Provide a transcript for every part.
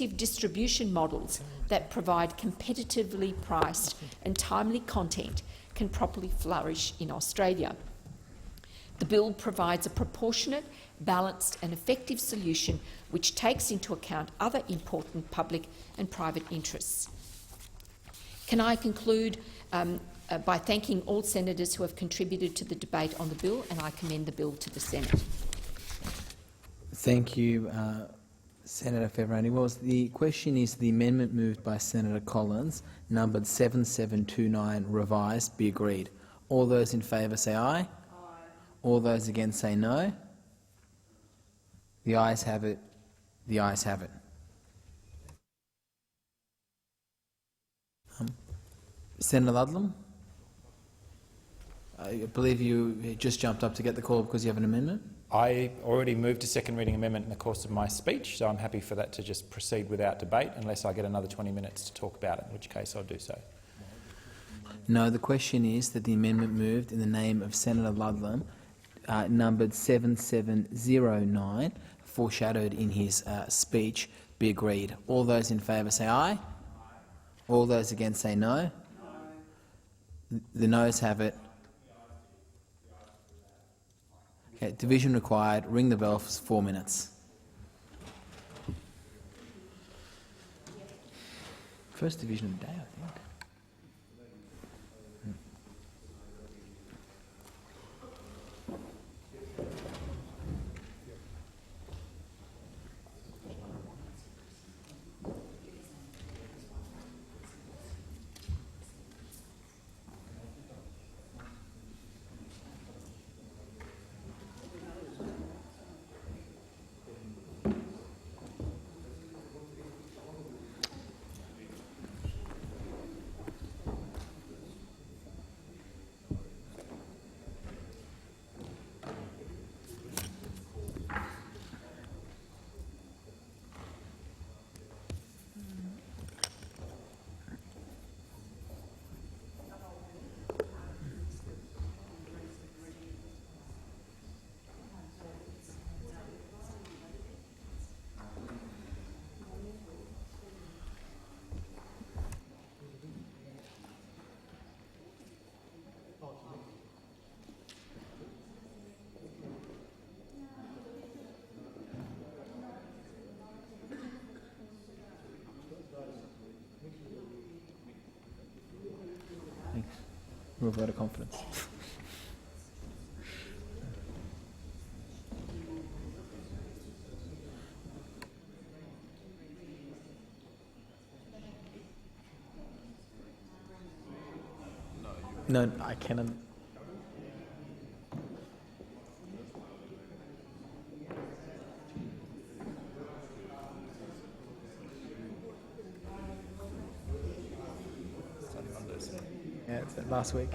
innovative distribution models that provide competitively priced and timely content can properly flourish in Australia. The bill provides a proportionate, balanced and effective solution which takes into account other important public and private interests. Can I conclude by thanking all senators who have contributed to the debate on the bill, and I commend the bill to the Senate. Thank you, Senator Favouroni-Wells. The question is the amendment moved by Senator Collins, numbered 7729, revised, be agreed. All those in favour say aye. Aye. All those against say no. The ayes have it. The ayes have it. Senator Ludlam, I believe you just jumped up to get the call because you have an amendment. I already moved a second reading amendment in the course of my speech, so I'm happy for that to just proceed without debate unless I get another 20 minutes to talk about it, in which case I'll do so. No, the question is that the amendment moved in the name of Senator Ludlam, numbered 7709, foreshadowed in his speech, be agreed. All those in favour say aye. All those against say no. The noes have it. Okay, division required. Ring the bell for 4 minutes. First division of the day, I think. We'll vote of confidence. No, I cannot. Yeah, it's last week.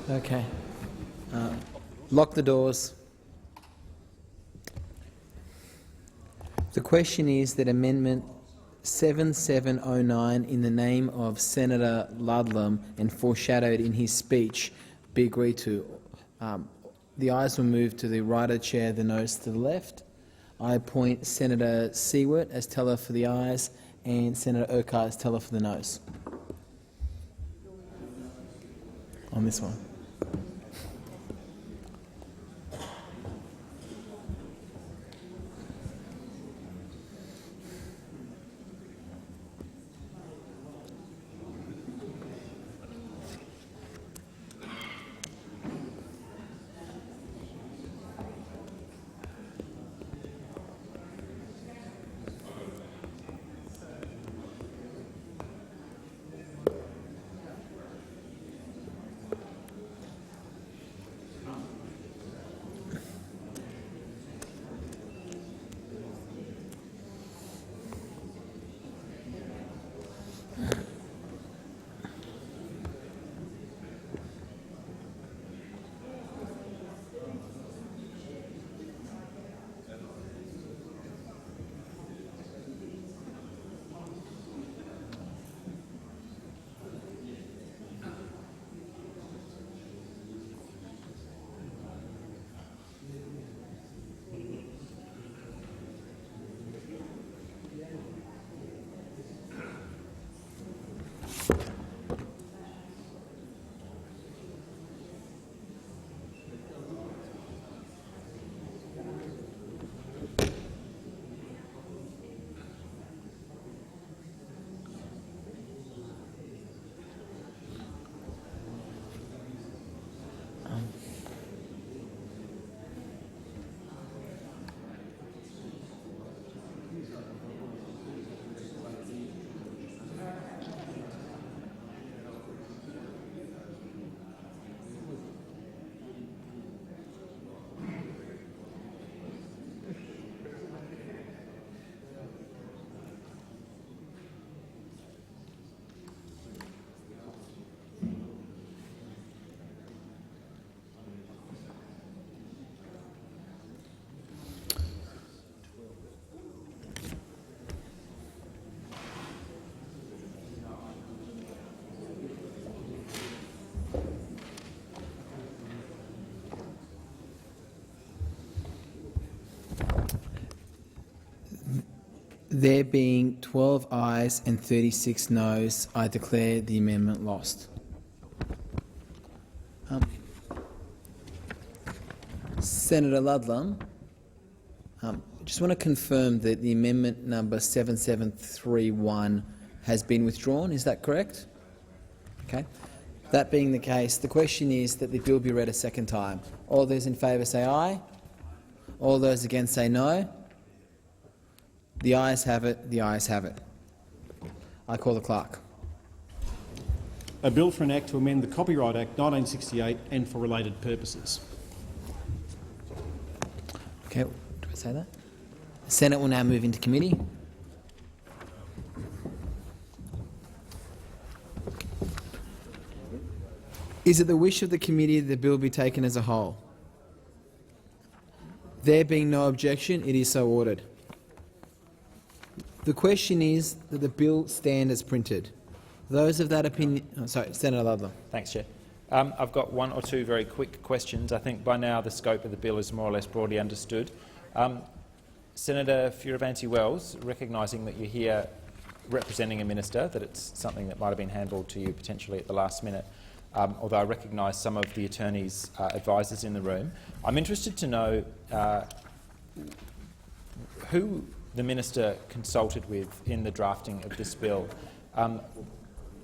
Okay. Lock the doors. The question is that Amendment 7709 in the name of Senator Ludlam and foreshadowed in his speech be agreed to. The ayes will move to the right of the chair, the noes to the left. I appoint Senator Siewert as teller for the ayes and Senator Urquhart as teller for the noes. On this one. There being 12 ayes and 36 noes, I declare the amendment lost. Senator Ludlam, I just want to confirm that the amendment number 7731 has been withdrawn. Is that correct? Okay. That being the case, the question is that the bill be read a second time. All those in favour say aye. All those against say no. The ayes have it. The ayes have it. I call the clerk. A bill for an act to amend the Copyright Act 1968 and for related purposes. Okay, do I say that? The Senate will now move into committee. Is it the wish of the committee that the bill be taken as a whole? There being no objection, it is so ordered. The question is that the bill stand as printed. Those of that opinion— Senator Ludlam. Thanks, Chair. I've got one or two very quick questions. I think by now the scope of the bill is more or less broadly understood. Senator Fierravanti-Wells, recognising that you're here representing a minister, that it's something that might have been handled to you potentially at the last minute, although I recognise some of the attorney's advisers in the room. I'm interested to know who the minister consulted with in the drafting of this bill.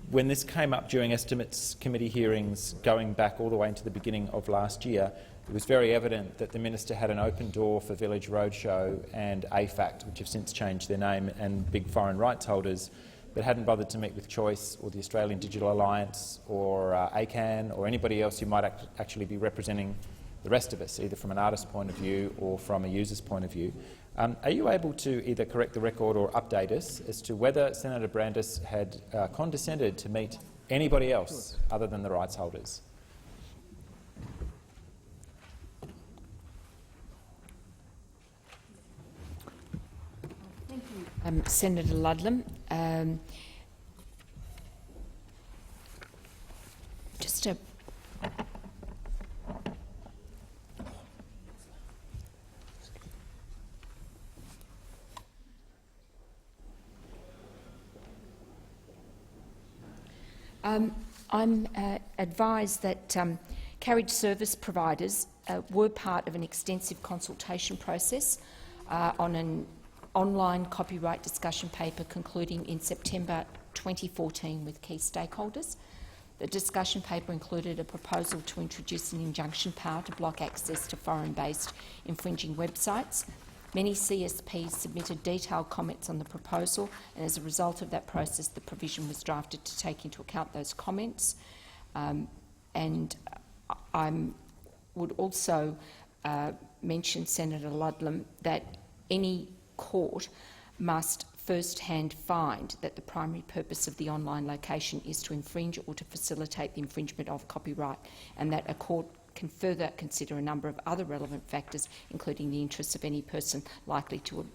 When this came up during Estimates Committee hearings going back all the way into the beginning of last year, it was very evident that the minister had an open door for Village Roadshow and AFACT, which have since changed their name, and big foreign rights holders, but hadn't bothered to meet with Choice or the Australian Digital Alliance or ACAN or anybody else who might actually be representing the rest of us, either from an artist's point of view or from a user's point of view. Are you able to either correct the record or update us as to whether Senator Brandis had condescended to meet anybody else other than the rights holders? Senator Ludlam. Just a I'm advised that carriage service providers were part of an extensive consultation process on an online copyright discussion paper concluding in September 2014 with key stakeholders. The discussion paper included a proposal to introduce an injunction power to block access to foreign-based infringing websites. Many CSPs submitted detailed comments on the proposal, and as a result of that process, the provision was drafted to take into account those comments. And I would also mention, Senator Ludlam, that any court must first-hand find that the primary purpose of the online location is to infringe or to facilitate the infringement of copyright, and that a court can further consider a number of other relevant factors, including the interests of any person likely to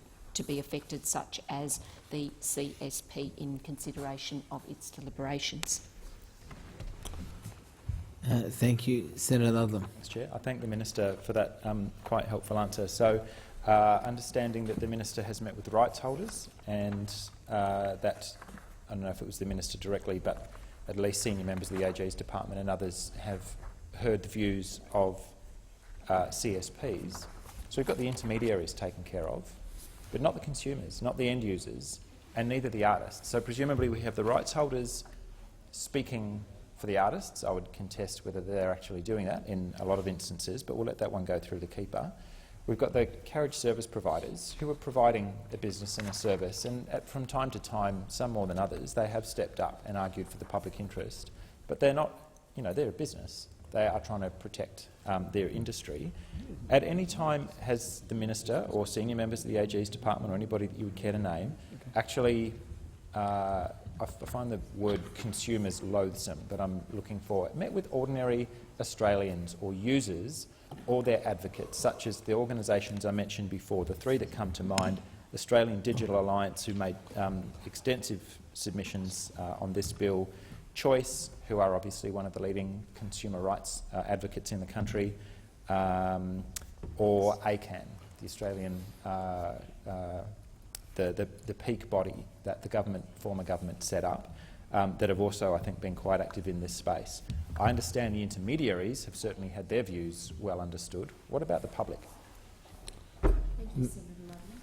be affected, such as the CSP, in consideration of its deliberations. Thank you. Senator Ludlam. Mr. Chair, I thank the Minister for that quite helpful answer. So, understanding that the Minister has met with the rights holders and that, I don't know if it was the Minister directly, but at least senior members of the AG's department and others have heard the views of CSPs. So we've got the intermediaries taken care of, but not the consumers, not the end users, and neither the artists. So presumably we have the rights holders speaking for the artists. I would contest whether they're actually doing that in a lot of instances, but we'll let that one go through the keeper. We've got the carriage service providers who are providing a business and a service, and from time to time, some more than others, they have stepped up and argued for the public interest. But they're not, they're a business. They are trying to protect their industry. At any time has the Minister or senior members of the AG's department or anybody that you would care to name actually, I find the word consumers loathsome, but I'm looking for, met with ordinary Australians or users or their advocates, such as the organisations I mentioned before, the three that come to mind, Australian Digital Alliance, who made extensive submissions on this bill, Choice, who are obviously one of the leading consumer rights advocates in the country, or ACAN, the Australian, the peak body that the former government set up, that have also, I think, been quite active in this space. I understand the intermediaries have certainly had their views well understood. What about the public? Thank you, Senator Ludlam.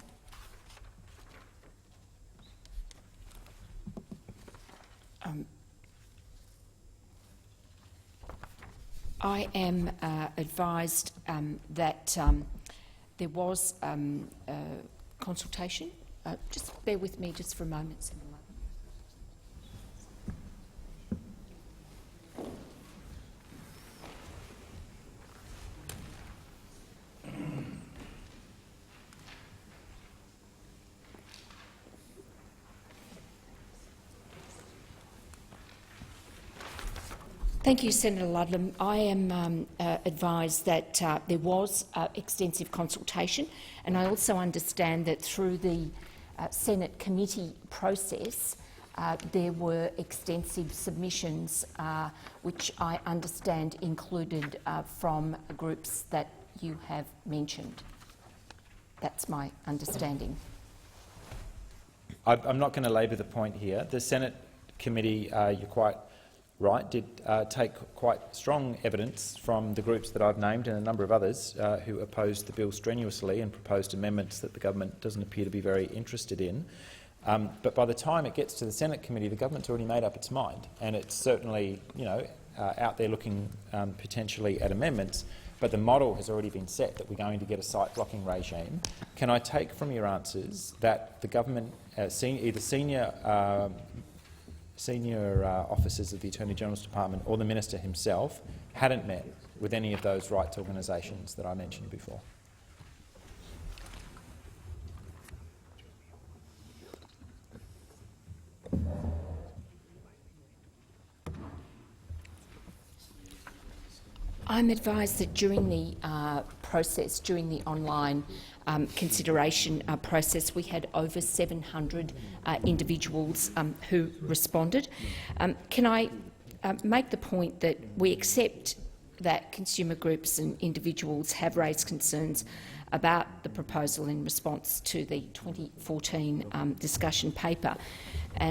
I am advised that there was consultation. Just bear with me just for a moment, Senator Ludlam. Thank you, Senator Ludlam. I am advised that there was extensive consultation, and I also understand that through the Senate committee process there were extensive submissions which I understand included from groups that you have mentioned. That's my understanding. I'm not going to labour the point here. The Senate committee, you're quite right, did take quite strong evidence from the groups that I've named and a number of others who opposed the bill strenuously and proposed amendments that the government doesn't appear to be very interested in. But by the time it gets to the Senate committee, the government's already made up its mind, and it's certainly, out there looking potentially at amendments. But the model has already been set that we're going to get a site blocking regime. Can I take from your answers that the government, either senior officers of the Attorney General's Department or the Minister himself hadn't met with any of those rights organisations that I mentioned before? I'm advised that during the process, during the online consideration process. We had over 700 individuals who responded. Can I make the point that we accept that consumer groups and individuals have raised concerns about the proposal in response to the 2014 discussion paper, and